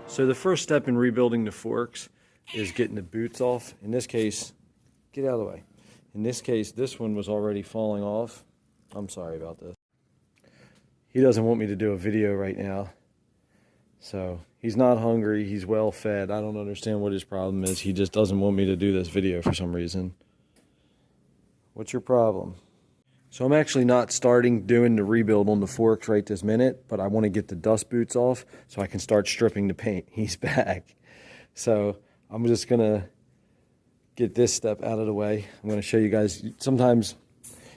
So the first step in rebuilding the forks is getting the boots off. In this case, get out of the way. In this case, this one was already falling off. I'm sorry about this. He doesn't want me to do a video right now. So he's not hungry, he's well fed. I don't understand what his problem is. He just doesn't want me to do this video for some reason. What's your problem? So I'm actually not starting doing the rebuild on the forks right this minute, but I want to get the dust boots off so I can start stripping the paint. He's back. So I'm just going to get this step out of the way. I'm going to show you guys. Sometimes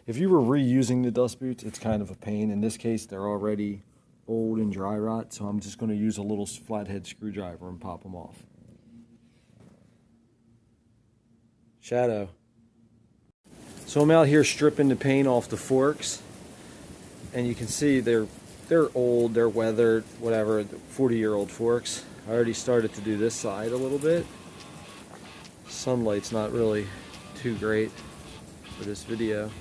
if you were reusing the dust boots, it's kind of a pain. In this case, they're already old and dry rot, so I'm just going to use a little flathead screwdriver and pop them off. Shadow. So I'm out here stripping the paint off the forks, and you can see they're old, they're weathered, whatever, 40-year-old forks. I already started to do this side a little bit. Sunlight's not really too great for this video.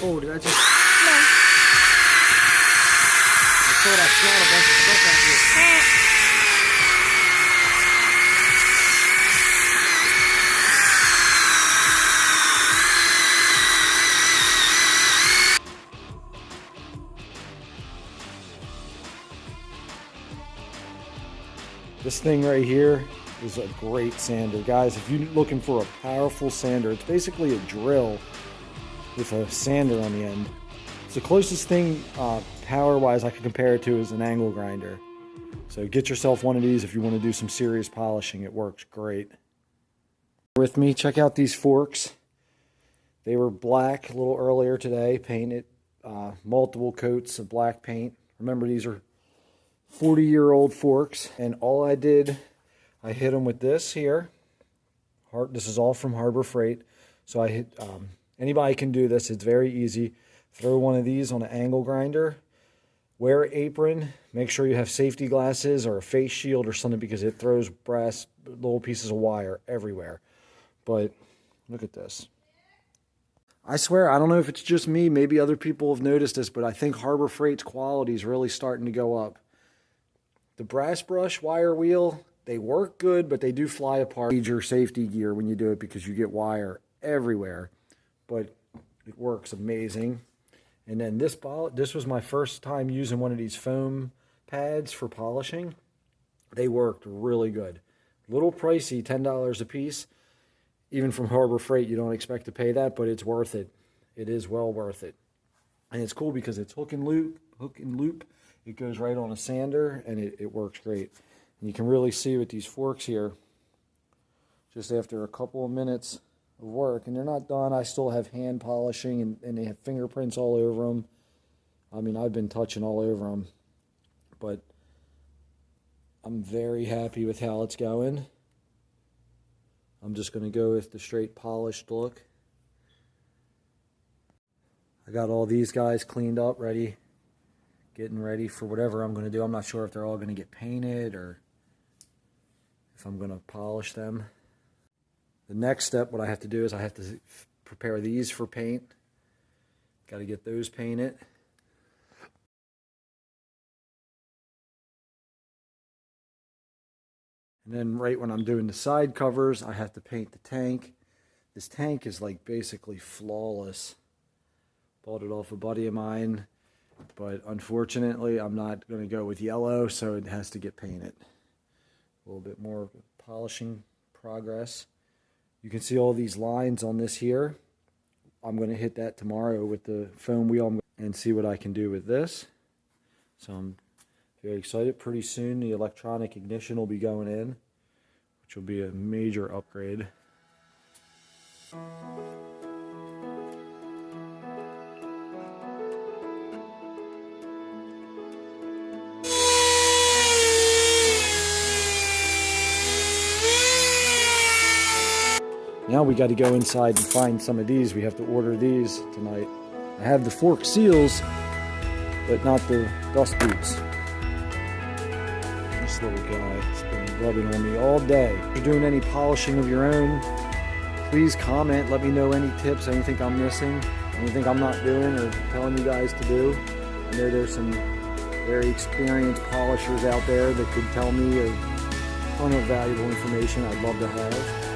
Oh, did I just... No. I thought I shot a bunch of stuff out here. This thing right here is a great sander. Guys, if you're looking for a powerful sander, it's basically a drill with a sander on the end. It's the closest thing power-wise I can compare it to is an angle grinder. So get yourself one of these if you want to do some serious polishing. It works great. With me, check out these forks. They were black a little earlier today, painted multiple coats of black paint. Remember, these are 40-year-old forks, and all I did, I hit them with this here. This is all from Harbor Freight. So I hit... anybody can do this. It's very easy. Throw one of these on an angle grinder. Wear an apron. Make sure you have safety glasses or a face shield or something because it throws brass, little pieces of wire everywhere. But look at this. I swear, I don't know if it's just me. Maybe other people have noticed this, but I think Harbor Freight's quality is really starting to go up. The brass brush wire wheel, they work good, but they do fly apart. You need your safety gear when you do it because you get wire everywhere. But it works amazing. And then this was my first time using one of these foam pads for polishing. They worked really good. A little pricey, $10 a piece. Even from Harbor Freight, you don't expect to pay that, but it's worth it. It is well worth it. And it's cool because it's hook and loop. It goes right on a sander, and it works great. And you can really see with these forks here, just after a couple of minutes of work, and they're not done. I still have hand polishing, and they have fingerprints all over them. I mean, I've been touching all over them, but I'm very happy with how it's going. I'm just going to go with the straight polished look. I got all these guys cleaned up, getting ready for whatever I'm going to do. I'm not sure if they're all going to get painted or if I'm going to polish them. The next step, what I have to do is I have to prepare these for paint. Got to get those painted. And then right when I'm doing the side covers, I have to paint the tank. This tank is like basically flawless. Bought it off a buddy of mine, but unfortunately I'm not going to go with yellow, so it has to get painted. A little bit more polishing progress. You can see all these lines on this here. I'm going to hit that tomorrow with the foam wheel and see what I can do with this. So I'm very excited. Pretty soon the electronic ignition will be going in, which will be a major upgrade. Now we got to go inside and find some of these. We have to order these tonight. I have the fork seals, but not the dust boots. This little guy has been rubbing on me all day. If you're doing any polishing of your own, please comment. Let me know any tips, anything I'm missing, anything I'm not doing or telling you guys to do. I know there's some very experienced polishers out there that could tell me a ton of valuable information I'd love to have.